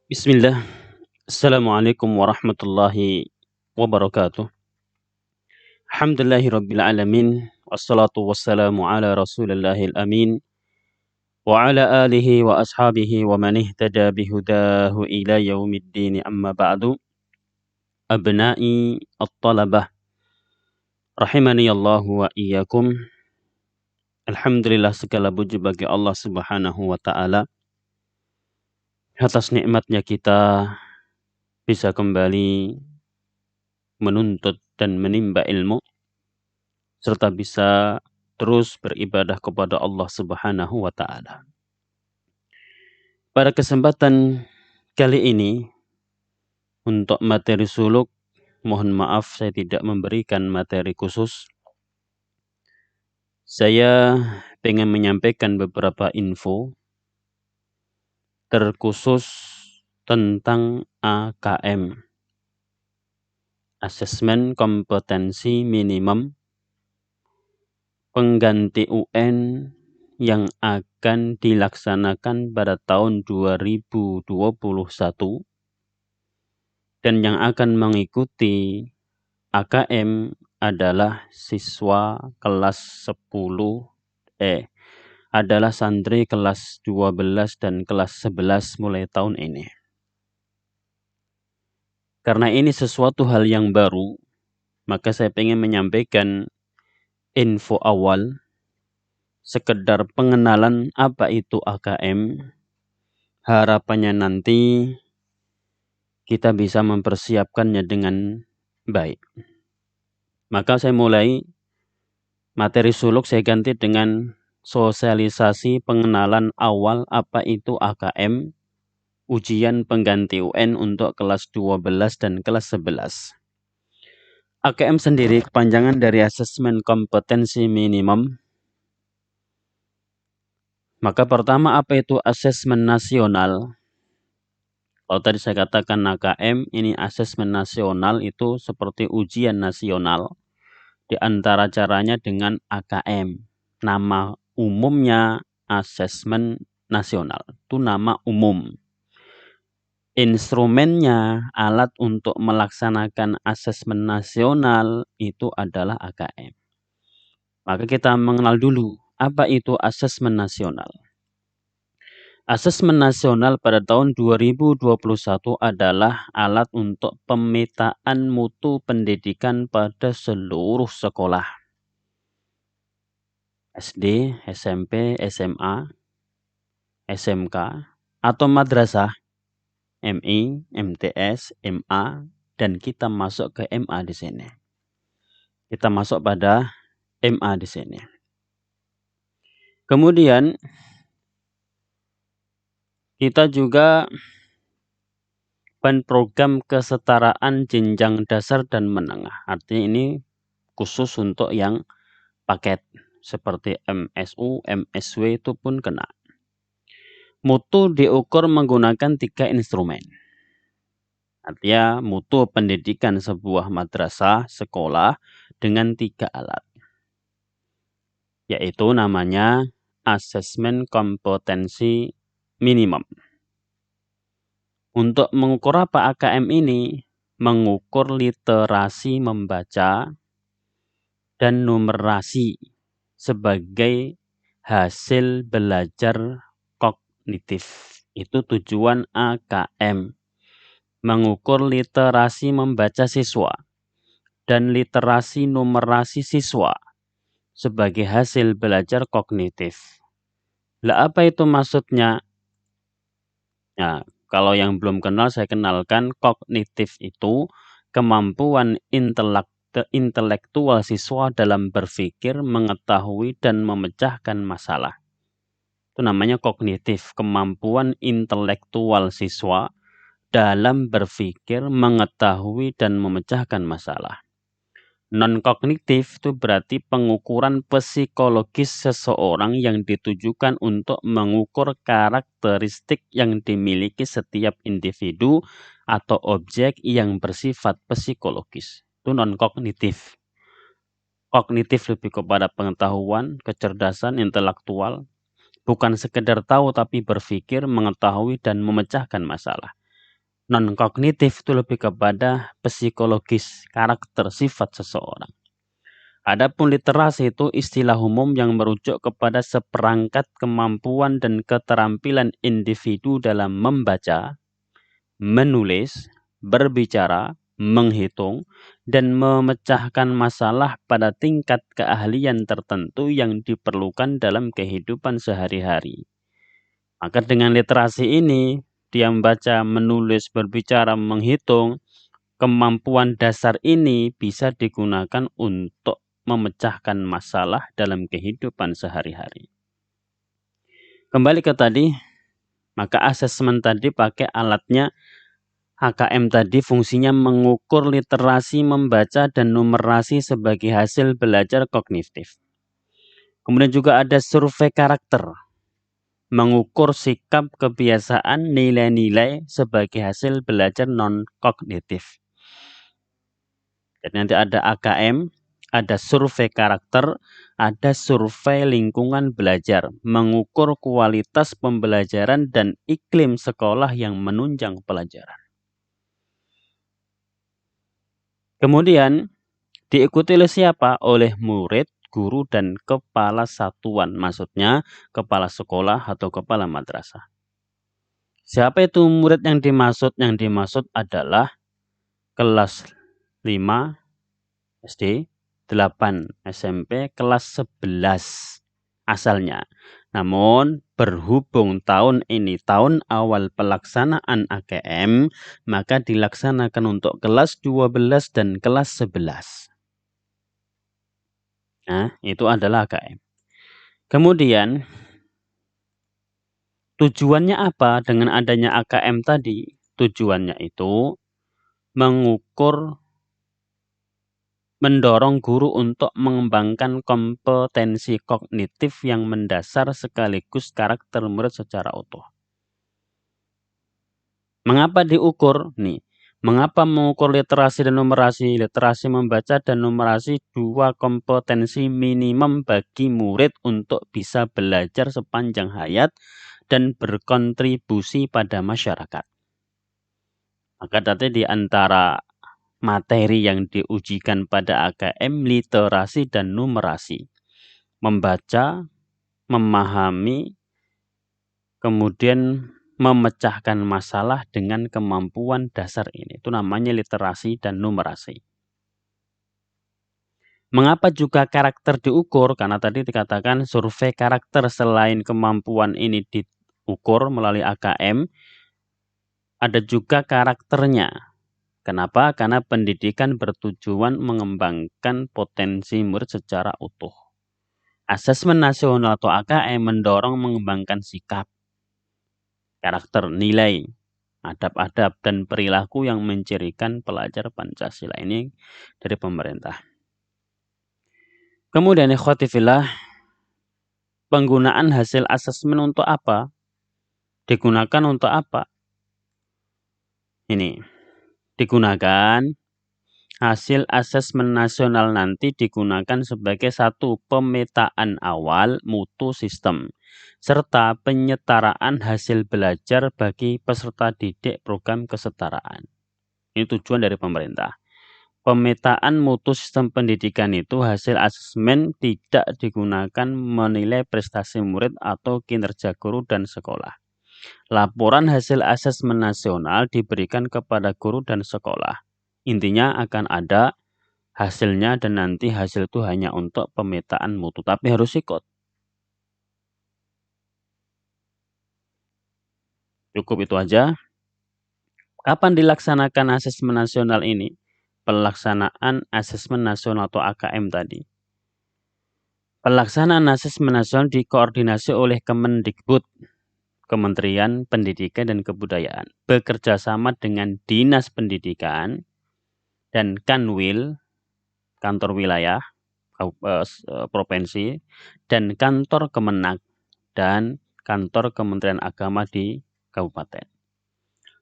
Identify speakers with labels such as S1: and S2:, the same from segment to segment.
S1: Bismillah. Assalamualaikum warahmatullahi wabarakatuh. Alhamdulillahi rabbil alamin. Wassalatu wassalamu ala rasulillahil amin. Wa ala alihi wa ashabihi wa man ihtada bihudahu ila yaumiddin amma ba'du. Abna'i at-talabah. Rahimani Allahu wa iyyakum. Alhamdulillah segala puji bagi Allah subhanahu wa ta'ala. Atas nikmatnya kita bisa kembali menuntut dan menimba ilmu serta bisa terus beribadah kepada Allah Subhanahu wa taala. Pada kesempatan kali ini untuk materi suluk, mohon maaf saya tidak memberikan materi khusus. Saya ingin menyampaikan beberapa info terkhusus tentang AKM, Asesmen Kompetensi Minimum, pengganti UN yang akan dilaksanakan pada tahun 2021 dan yang akan mengikuti AKM adalah siswa kelas 10 adalah santri kelas 12 dan kelas 11 mulai tahun ini. Karena ini sesuatu hal yang baru, maka saya ingin menyampaikan info awal sekedar pengenalan apa itu AKM. Harapannya nanti kita bisa mempersiapkannya dengan baik. Maka saya mulai materi suluk saya ganti dengan sosialisasi pengenalan awal apa itu AKM, ujian pengganti UN untuk kelas 12 dan kelas 11. AKM sendiri kepanjangan dari Asesmen Kompetensi Minimum. Maka pertama apa itu asesmen nasional? Kalau tadi saya katakan AKM, ini asesmen nasional itu seperti ujian nasional. Di antara caranya dengan AKM. Nama umumnya asesmen nasional. Itu nama umum. Instrumennya, alat untuk melaksanakan asesmen nasional itu adalah AKM. Maka kita mengenal dulu apa itu asesmen nasional. Asesmen nasional pada tahun 2021 adalah alat untuk pemetaan mutu pendidikan pada seluruh sekolah. SD, SMP, SMA, SMK, atau madrasah, MI, MTS, MA, dan kita masuk ke MA di sini. Kita masuk pada MA di sini. Kemudian kita juga program kesetaraan jenjang dasar dan menengah. Artinya ini khusus untuk yang paket seperti MSU, MSW itu pun kena. Mutu diukur menggunakan 3 instrumen. Artinya mutu pendidikan sebuah madrasah, sekolah dengan 3 alat. Yaitu namanya asesmen kompetensi minimum. Untuk mengukur apa AKM ini? Mengukur literasi membaca dan numerasi sebagai hasil belajar kognitif. Itu tujuan AKM. Mengukur literasi membaca siswa dan literasi numerasi siswa sebagai hasil belajar kognitif. Lah apa itu maksudnya? Nah, kalau yang belum kenal saya kenalkan, kognitif itu kemampuan intelektual siswa dalam berpikir, mengetahui dan memecahkan masalah. Itu namanya kognitif, kemampuan intelektual siswa dalam berpikir, mengetahui dan memecahkan masalah. Non-kognitif itu berarti pengukuran psikologis seseorang yang ditujukan untuk mengukur karakteristik yang dimiliki setiap individu atau objek yang bersifat psikologis. Itu non-kognitif. Kognitif lebih kepada pengetahuan, kecerdasan, intelektual. Bukan sekedar tahu tapi berpikir, mengetahui dan memecahkan masalah. Non-kognitif itu lebih kepada psikologis, karakter, sifat seseorang. Adapun literasi itu istilah umum yang merujuk kepada seperangkat kemampuan dan keterampilan individu dalam membaca, menulis, berbicara, menghitung, dan memecahkan masalah pada tingkat keahlian tertentu yang diperlukan dalam kehidupan sehari-hari. Maka dengan literasi ini, dia membaca, menulis, berbicara, menghitung, kemampuan dasar ini bisa digunakan untuk memecahkan masalah dalam kehidupan sehari-hari. Kembali ke tadi, maka asesmen tadi pakai alatnya HKM tadi fungsinya mengukur literasi membaca dan numerasi sebagai hasil belajar kognitif. Kemudian juga ada survei karakter, mengukur sikap, kebiasaan, nilai-nilai sebagai hasil belajar non-kognitif. Jadi nanti ada AKM, ada survei karakter, ada survei lingkungan belajar, mengukur kualitas pembelajaran dan iklim sekolah yang menunjang pelajaran. Kemudian diikuti oleh siapa? Oleh murid, guru, dan kepala satuan. Maksudnya kepala sekolah atau kepala madrasah. Siapa itu murid yang dimaksud? Yang dimaksud adalah kelas 5 SD, 8 SMP, kelas 11 asalnya. Namun berhubung tahun ini tahun awal pelaksanaan AKM, maka dilaksanakan untuk kelas 12 dan kelas 11. Nah, itu adalah AKM. Kemudian tujuannya apa dengan adanya AKM tadi? Tujuannya itu mendorong guru untuk mengembangkan kompetensi kognitif yang mendasar sekaligus karakter murid secara utuh. Mengapa diukur? Nih, mengapa mengukur literasi dan numerasi? Literasi membaca dan numerasi dua kompetensi minimum bagi murid untuk bisa belajar sepanjang hayat dan berkontribusi pada masyarakat. Maka tadi di antara materi yang diujikan pada AKM literasi dan numerasi. Membaca, memahami, kemudian memecahkan masalah dengan kemampuan dasar ini. Itu namanya literasi dan numerasi. Mengapa juga karakter diukur? Karena tadi dikatakan survei karakter selain kemampuan ini diukur melalui AKM, ada juga karakternya. Kenapa? Karena pendidikan bertujuan mengembangkan potensi murid secara utuh. Asesmen nasional atau AKM mendorong mengembangkan sikap, karakter, nilai, adab-adab, dan perilaku yang mencirikan pelajar Pancasila. Ini dari pemerintah. Kemudian ikhwati fillah, penggunaan hasil asesmen untuk apa? Digunakan untuk apa? Ini digunakan hasil asesmen nasional nanti digunakan sebagai satu pemetaan awal mutu sistem serta penyetaraan hasil belajar bagi peserta didik program kesetaraan. Ini tujuan dari pemerintah. Pemetaan mutu sistem pendidikan itu hasil asesmen tidak digunakan menilai prestasi murid atau kinerja guru dan sekolah. Laporan hasil asesmen nasional diberikan kepada guru dan sekolah. Intinya akan ada hasilnya dan nanti hasil itu hanya untuk pemetaan mutu, tapi harus ikut. Cukup itu aja. Kapan dilaksanakan asesmen nasional ini? Pelaksanaan asesmen nasional atau AKM tadi. Pelaksanaan asesmen nasional dikoordinasi oleh Kemendikbud, Kementerian Pendidikan dan Kebudayaan, bekerja sama dengan Dinas Pendidikan dan Kanwil, kantor wilayah, provinsi, dan kantor Kemenak, dan kantor Kementerian Agama di kabupaten.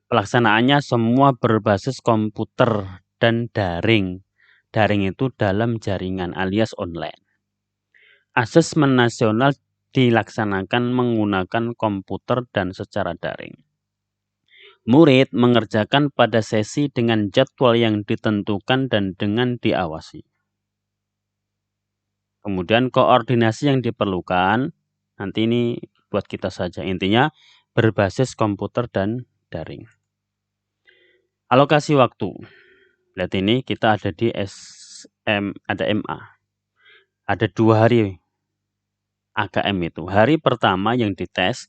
S1: Pelaksanaannya semua berbasis komputer dan daring. Daring itu dalam jaringan alias online. Asesmen nasional dilaksanakan menggunakan komputer dan secara daring. Murid mengerjakan pada sesi dengan jadwal yang ditentukan dan dengan diawasi. Kemudian koordinasi yang diperlukan, nanti ini buat kita saja. Intinya berbasis komputer dan daring. Alokasi waktu. Lihat ini kita ada di ada MA. Ada 2 hari AKM itu. Hari pertama yang dites,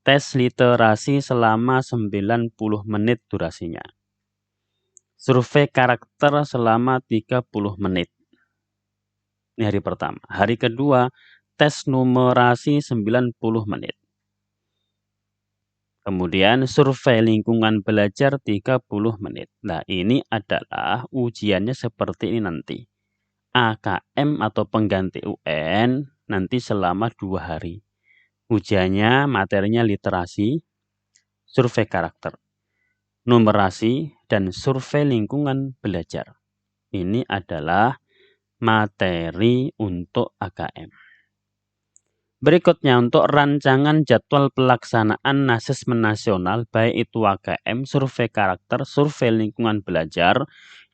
S1: tes literasi selama 90 menit durasinya. Survei karakter selama 30 menit. Ini hari pertama. Hari kedua, tes numerasi 90 menit. Kemudian survei lingkungan belajar 30 menit. Nah, ini adalah ujiannya seperti ini nanti. AKM atau pengganti UN nanti selama 2 hari. Ujiannya materinya literasi, survei karakter, numerasi, dan survei lingkungan belajar. Ini adalah materi untuk AKM. Berikutnya untuk rancangan jadwal pelaksanaan asesmen nasional baik itu AKM, survei karakter, survei lingkungan belajar,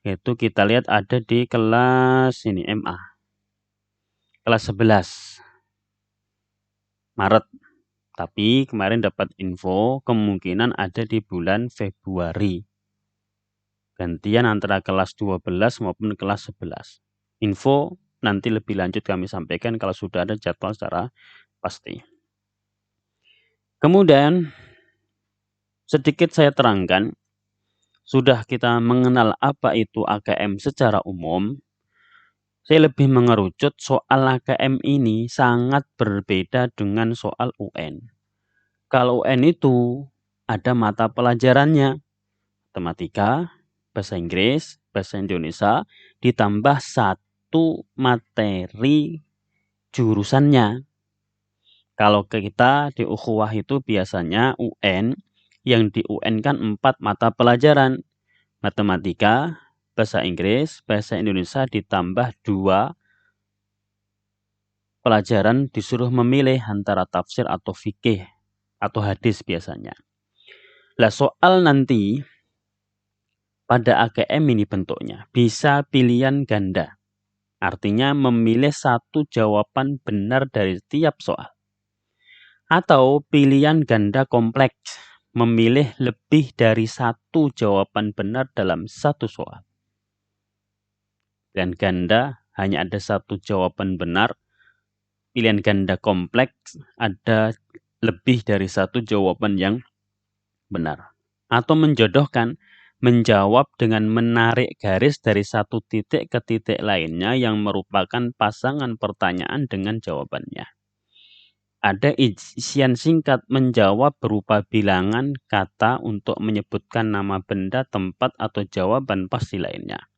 S1: itu kita lihat ada di kelas ini MA. Kelas 11 Maret. Tapi kemarin dapat info kemungkinan ada di bulan Februari. Gantian antara kelas 12 maupun kelas 11. Info nanti lebih lanjut kami sampaikan kalau sudah ada jadwal secara pasti. Kemudian sedikit saya terangkan, sudah kita mengenal apa itu AKM secara umum, saya lebih mengerucut soal AKM ini sangat berbeda dengan soal UN. Kalau UN itu ada mata pelajarannya, matematika, bahasa Inggris, bahasa Indonesia, ditambah 1 materi jurusannya. Kalau kita di ukhuwah itu biasanya UN, yang di UN kan 4 mata pelajaran. Matematika, bahasa Inggris, bahasa Indonesia ditambah 2 pelajaran disuruh memilih antara tafsir atau fikih atau hadis biasanya. Lah soal nanti pada AKM ini bentuknya bisa pilihan ganda. Artinya memilih 1 jawaban benar dari setiap soal. Atau pilihan ganda kompleks, memilih lebih dari 1 jawaban benar dalam 1 soal. Pilihan ganda hanya ada 1 jawaban benar. Pilihan ganda kompleks ada lebih dari 1 jawaban yang benar. Atau menjodohkan, menjawab dengan menarik garis dari 1 titik ke titik lainnya yang merupakan pasangan pertanyaan dengan jawabannya. Ada isian singkat menjawab berupa bilangan kata untuk menyebutkan nama benda, tempat, atau jawaban pasti lainnya.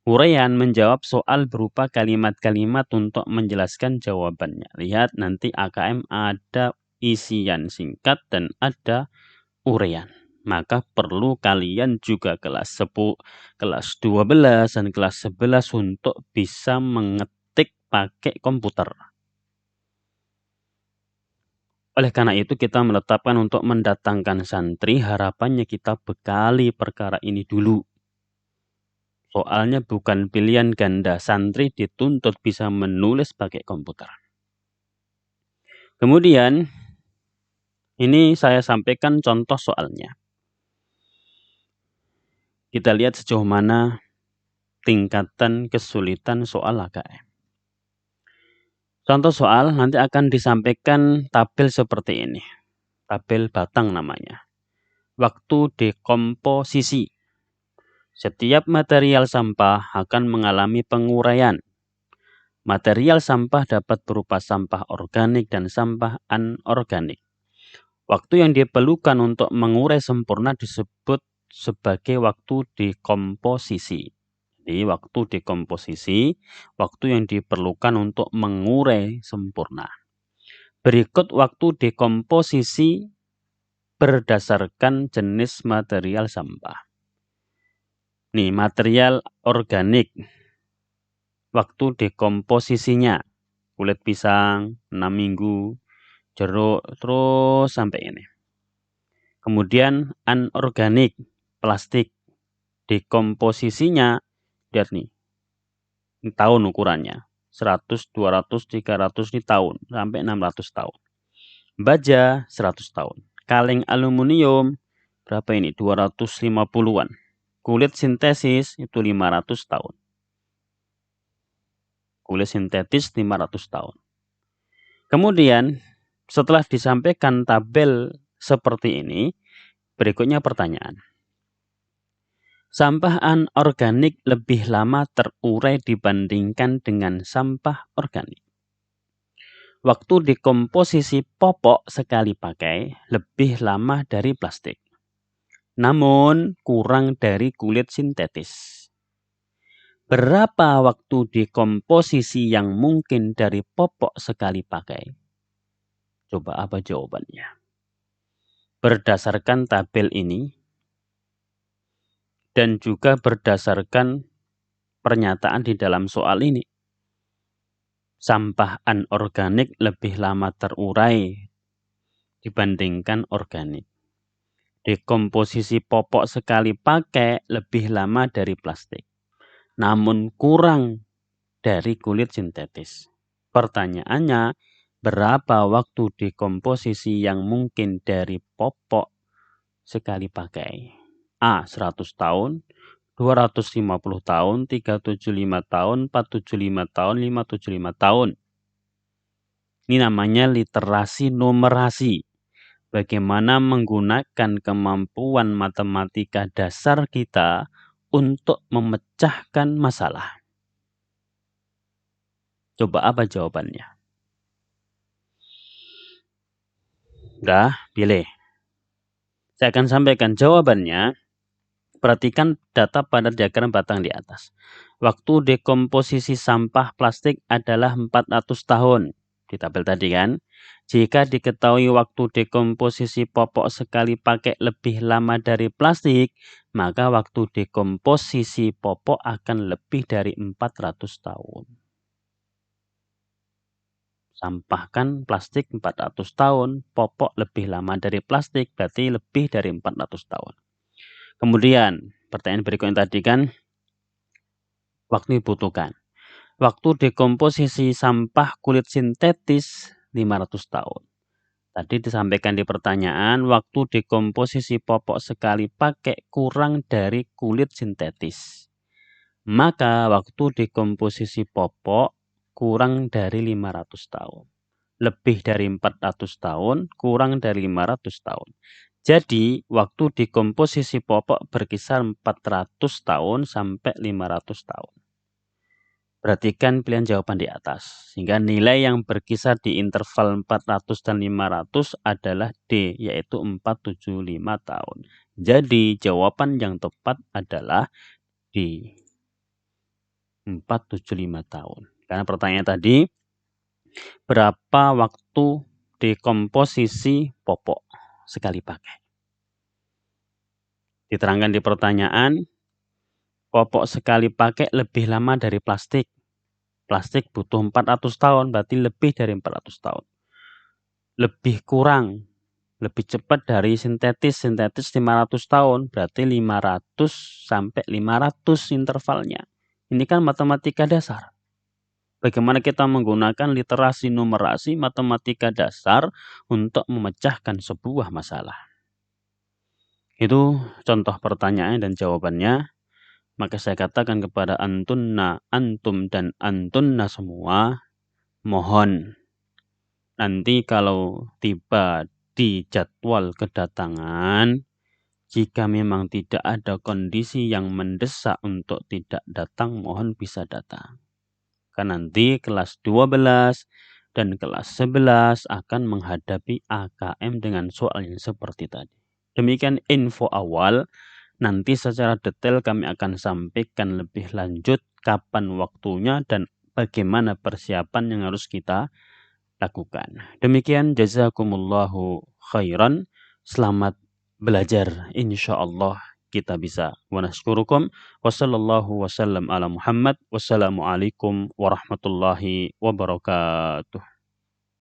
S1: Uraian menjawab soal berupa kalimat-kalimat untuk menjelaskan jawabannya. Lihat nanti AKM ada isian singkat dan ada uraian. Maka perlu kalian juga kelas 10, kelas 12, dan kelas 11 untuk bisa mengetik pakai komputer. Oleh karena itu kita menetapkan untuk mendatangkan santri, harapannya kita bekali perkara ini dulu. Soalnya bukan pilihan ganda, santri dituntut bisa menulis pakai komputer. Kemudian, ini saya sampaikan contoh soalnya. Kita lihat sejauh mana tingkatan kesulitan soal AKM. Contoh soal nanti akan disampaikan tabel seperti ini. Tabel batang namanya. Waktu dekomposisi. Setiap material sampah akan mengalami penguraian. Material sampah dapat berupa sampah organik dan sampah anorganik. Waktu yang diperlukan untuk mengurai sempurna disebut sebagai waktu dekomposisi. Jadi waktu dekomposisi, waktu yang diperlukan untuk mengurai sempurna. Berikut waktu dekomposisi berdasarkan jenis material sampah. Nih, material organik. Waktu dekomposisinya, kulit pisang 6 minggu, jeruk, terus sampai ini. Kemudian anorganik, plastik. Dekomposisinya, lihat nih, ini tahun ukurannya. 100, 200, 300 ini tahun, sampai 600 tahun. Baja 100 tahun. Kaleng aluminium berapa ini? 250-an. Kulit sintesis itu 500 tahun. Kulit sintetis 500 tahun. Kemudian setelah disampaikan tabel seperti ini, berikutnya pertanyaan. Sampah anorganik lebih lama terurai dibandingkan dengan sampah organik. Waktu dekomposisi popok sekali pakai lebih lama dari plastik, namun kurang dari kulit sintetis. Berapa waktu dekomposisi yang mungkin dari popok sekali pakai? Coba apa jawabannya? Berdasarkan tabel ini dan juga berdasarkan pernyataan di dalam soal ini, sampah anorganik lebih lama terurai dibandingkan organik. Dekomposisi popok sekali pakai lebih lama dari plastik, namun kurang dari kulit sintetis. Pertanyaannya, berapa waktu dekomposisi yang mungkin dari popok sekali pakai? A. 100 tahun, 250 tahun, 375 tahun, 475 tahun, 575 tahun. Ini namanya literasi numerasi. Bagaimana menggunakan kemampuan matematika dasar kita untuk memecahkan masalah. Coba apa jawabannya? Udah, pilih. Saya akan sampaikan jawabannya. Perhatikan data pada diagram batang di atas. Waktu dekomposisi sampah plastik adalah 400 tahun. Di tabel tadi kan. Jika diketahui waktu dekomposisi popok sekali pakai lebih lama dari plastik, maka waktu dekomposisi popok akan lebih dari 400 tahun. Sampah kan plastik 400 tahun, popok lebih lama dari plastik, berarti lebih dari 400 tahun. Kemudian, pertanyaan berikutnya tadi kan, waktu dibutuhkan. Waktu dekomposisi sampah kulit sintetis 500 tahun. Tadi disampaikan di pertanyaan, waktu dekomposisi popok sekali pakai kurang dari kulit sintetis. Maka waktu dekomposisi popok kurang dari 500 tahun. Lebih dari 400 tahun, kurang dari 500 tahun. Jadi, waktu dekomposisi popok berkisar 400 tahun sampai 500 tahun. Perhatikan pilihan jawaban di atas. Sehingga nilai yang berkisar di interval 400 dan 500 adalah D, yaitu 475 tahun. Jadi, jawaban yang tepat adalah D, 475 tahun. Karena pertanyaan tadi, berapa waktu dekomposisi popok sekali pakai? Diterangkan di pertanyaan, popok sekali pakai lebih lama dari plastik. Plastik butuh 400 tahun, berarti lebih dari 400 tahun. Lebih kurang, lebih cepat dari sintetis. Sintetis 500 tahun, berarti 500 sampai 500 intervalnya. Ini kan matematika dasar. Bagaimana kita menggunakan literasi numerasi matematika dasar untuk memecahkan sebuah masalah. Itu contoh pertanyaan dan jawabannya. Maka saya katakan kepada antunna, antum dan antunna semua, mohon nanti kalau tiba di jadwal kedatangan, jika memang tidak ada kondisi yang mendesak untuk tidak datang, mohon bisa datang. Karena nanti kelas 12 dan kelas 11 akan menghadapi AKM dengan soal yang seperti tadi. Demikian info awal. Nanti secara detail kami akan sampaikan lebih lanjut kapan waktunya dan bagaimana persiapan yang harus kita lakukan. Demikian, jazakumullahu khairan. Selamat belajar. Insyaallah kita bisa. Wa nashkurukum. Wassallallahu wasallam ala Muhammad. Wassalamualaikum warahmatullahi wabarakatuh.